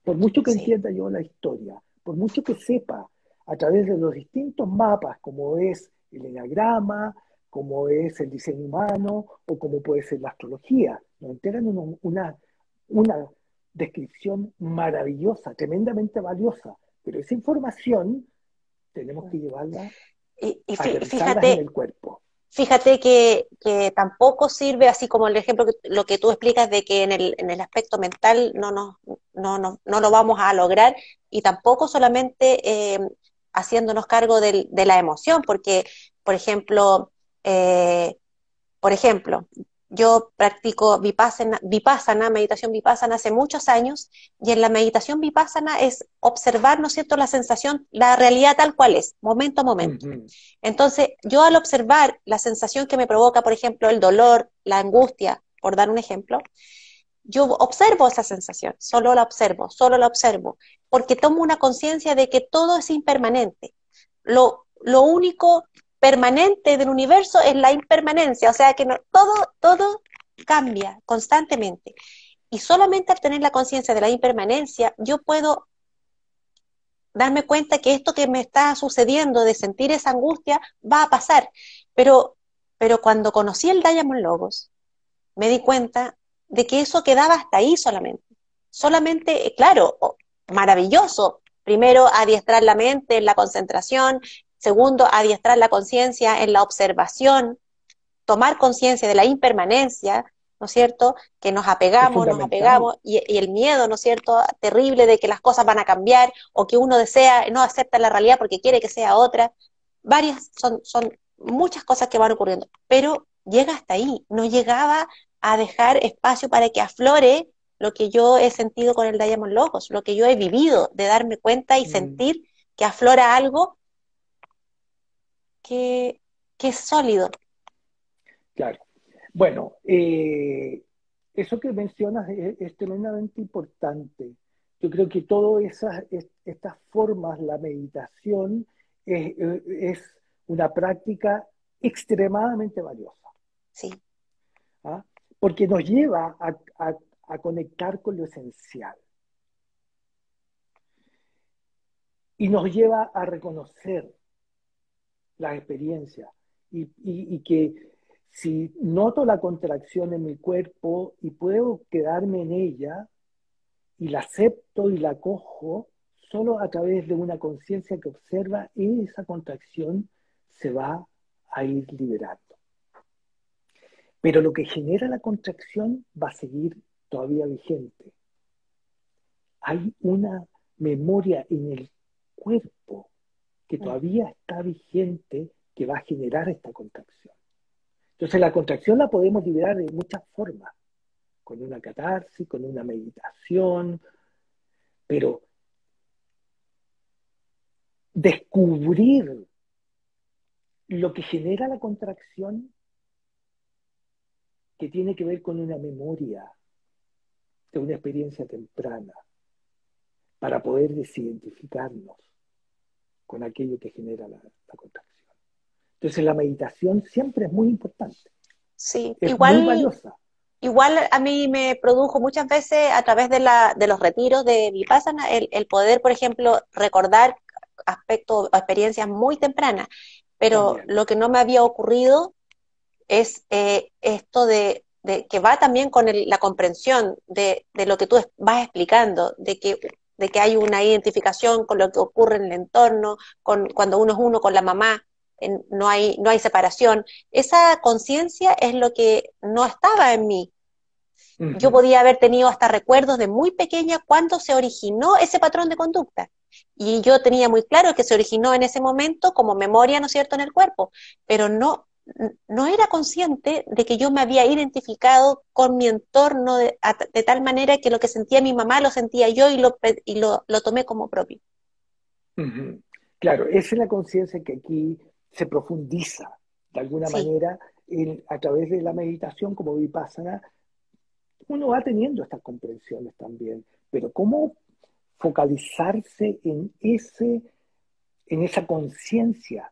Por mucho que Sí. entienda yo la historia, por mucho que sepa a través de los distintos mapas, como es el enagrama, como es el diseño humano o como puede ser la astrología, nos entregan una descripción maravillosa, tremendamente valiosa, pero esa información tenemos que llevarla, Y aterrizarlas en fíjate, el cuerpo. fíjate que tampoco sirve, así como el ejemplo, lo que tú explicas de que en el aspecto mental no lo vamos a lograr, y tampoco solamente haciéndonos cargo de la emoción, porque, por ejemplo, eh, por ejemplo, yo practico vipassana, meditación vipassana hace muchos años, y en la meditación vipassana es observar, ¿no es cierto?, la sensación, la realidad tal cual es, momento a momento. Ujú. Entonces, yo al observar la sensación que me provoca, por ejemplo, el dolor, la angustia, por dar un ejemplo, yo observo esa sensación, solo la observo, porque tomo una conciencia de que todo es impermanente. Lo único permanente del universo es la impermanencia, o sea que todo cambia constantemente. Y solamente al tener la conciencia de la impermanencia, yo puedo darme cuenta que esto que me está sucediendo, de sentir esa angustia, va a pasar. Pero, pero cuando conocí el Diamond Logos, me di cuenta de que eso quedaba hasta ahí solamente. Solamente, claro, maravilloso. Primero, adiestrar la mente en la concentración. Segundo, adiestrar la conciencia en la observación, tomar conciencia de la impermanencia, ¿no es cierto? Que Es nos fundamental. apegamos, y el miedo, ¿no es cierto?, terrible de que las cosas van a cambiar, o que uno desea, no acepta la realidad porque quiere que sea otra. Son muchas cosas que van ocurriendo, pero llega hasta ahí, no llegaba a dejar espacio para que aflore lo que yo he sentido con el Diamond Logos, lo que yo he vivido, de darme cuenta y Mm, sentir que aflora algo que, que es sólido. claro. Bueno, eso que mencionas es tremendamente importante. Yo creo que todas estas formas, la meditación, es una práctica extremadamente valiosa, Sí. ¿ah? Porque nos lleva a conectar con lo esencial y nos lleva a reconocer las experiencias y que si noto la contracción en mi cuerpo y puedo quedarme en ella y la acepto y la acojo, solo a través de una conciencia que observa, esa contracción se va a ir liberando. Pero lo que genera la contracción va a seguir todavía vigente. Hay una memoria en el cuerpo que Mm. todavía está vigente que va a generar esta contracción. Entonces la contracción la podemos liberar de muchas formas, con una catarsis, con una meditación, pero descubrir lo que genera la contracción que tiene que ver con una memoria de una experiencia temprana, para poder desidentificarnos con aquello que genera la contracción. Entonces la meditación siempre es muy importante. sí. Es muy valiosa Igual a mí me produjo muchas veces a través de los retiros de Vipassana el poder, por ejemplo, recordar aspectos o experiencias muy tempranas, pero también. lo que no me había ocurrido es esto de que va también con la comprensión de lo que tú vas explicando, de que hay una identificación con lo que ocurre en el entorno, cuando uno es uno con la mamá, no hay separación. Esa conciencia es lo que no estaba en mí. Yo Ujú. podía haber tenido hasta recuerdos de muy pequeña cuando se originó ese patrón de conducta. Y yo tenía muy claro que se originó en ese momento como memoria, ¿no es cierto?, en el cuerpo, pero no era consciente de que yo me había identificado con mi entorno de tal manera que lo que sentía mi mamá lo sentía yo lo tomé como propio. Ujú. Claro, esa es la conciencia que aquí se profundiza de alguna Sí. manera a través de la meditación como Vipassana. Uno va teniendo estas comprensiones también, pero ¿cómo focalizarse en esa conciencia de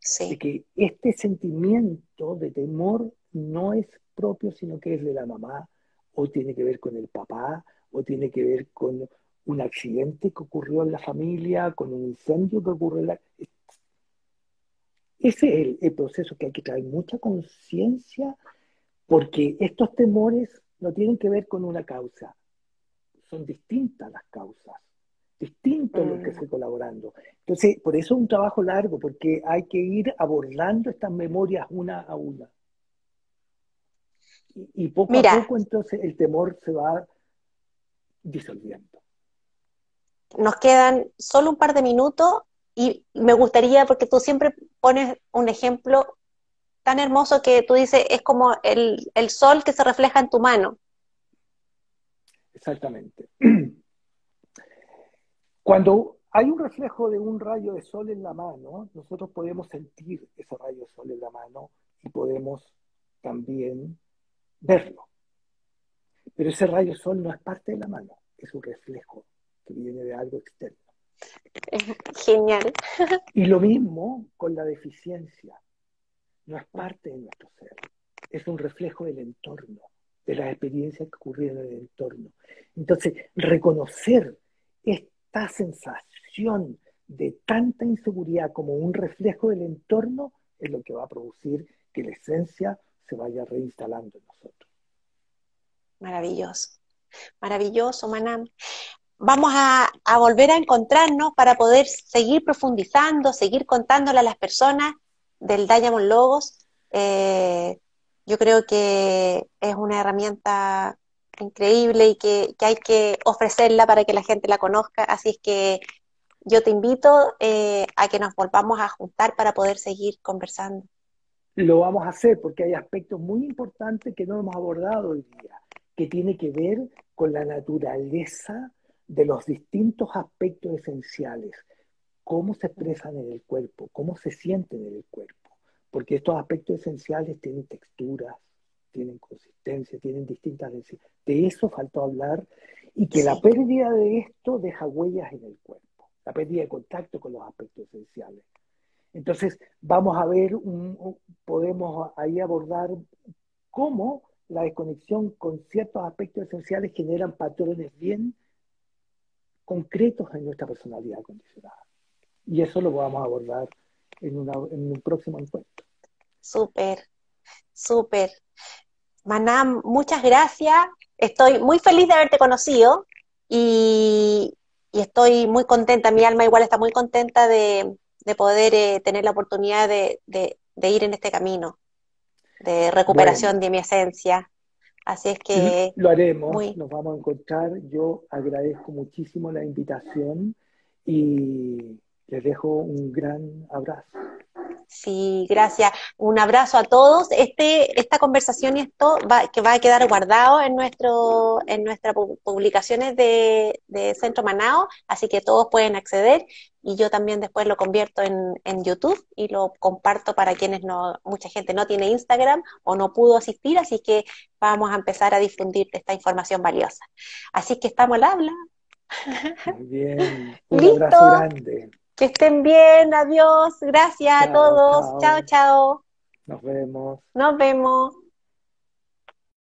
Sí. que este sentimiento de temor no es propio, sino que es de la mamá, o tiene que ver con el papá, o tiene que ver con un accidente que ocurrió en la familia, con un incendio que ocurrió en la... Ese es el proceso que hay que traer mucha conciencia, porque estos temores no tienen que ver con una causa, son distintas las causas, distinto lo que Mm. estoy colaborando. Entonces, por eso es un trabajo largo, porque hay que ir abordando estas memorias una a una. Y poco a Mira, poco entonces el temor se va disolviendo. nos quedan solo un par de minutos y me gustaría, porque tú siempre pones un ejemplo tan hermoso que tú dices, es como el sol que se refleja en tu mano. Exactamente. Cuando hay un reflejo de un rayo de sol en la mano, nosotros podemos sentir ese rayo de sol en la mano y podemos también verlo. Pero ese rayo de sol no es parte de la mano, es un reflejo que viene de algo externo. Genial. Y lo mismo con la deficiencia, no es parte de nuestro ser, es un reflejo del entorno, de las experiencias que ocurrieron en el entorno. Entonces, reconocer esta sensación de tanta inseguridad como un reflejo del entorno es lo que va a producir que la esencia se vaya reinstalando en nosotros. Maravilloso, maravilloso, Manam. Vamos a volver a encontrarnos para poder seguir profundizando, seguir contándole a las personas del Diamond Logos. Yo creo que es una herramienta increíble y que hay que ofrecerla para que la gente la conozca. Así es que yo te invito a que nos volvamos a juntar para poder seguir conversando. Lo vamos a hacer porque hay aspectos muy importantes que no hemos abordado hoy día, que tiene que ver con la naturaleza de los distintos aspectos esenciales, cómo se expresan en el cuerpo, cómo se sienten en el cuerpo, porque estos aspectos esenciales tienen texturas, tienen consistencia, tienen distintas densidades. De eso faltó hablar y que la Sí, pérdida de esto deja huellas en el cuerpo, la pérdida de contacto con los aspectos esenciales. Entonces, vamos a ver, podemos ahí abordar cómo la desconexión con ciertos aspectos esenciales generan patrones bien concretos en nuestra personalidad condicionada. Y eso lo vamos a abordar en un próximo encuentro. súper, súper. Manam, muchas gracias. Estoy muy feliz de haberte conocido y, y estoy muy contenta. Mi alma igual está muy contenta de poder tener la oportunidad de ir en este camino de recuperación Bueno, de mi esencia. Así es que lo haremos, muy, nos vamos a encontrar. Yo agradezco muchísimo la invitación y les dejo un gran abrazo. sí, gracias. Un abrazo a todos. Esta conversación y esto que va a quedar guardado en nuestras publicaciones de Centro Manao, así que todos pueden acceder y yo también después lo convierto en YouTube y lo comparto para quienes no, mucha gente no tiene Instagram o no pudo asistir, así que vamos a empezar a difundir esta información valiosa. Así que estamos al habla. Muy bien, un Listo. abrazo grande. Que estén bien. Adiós. Gracias a Chao, todos. Chao, chao. chao. Nos vemos. Nos vemos.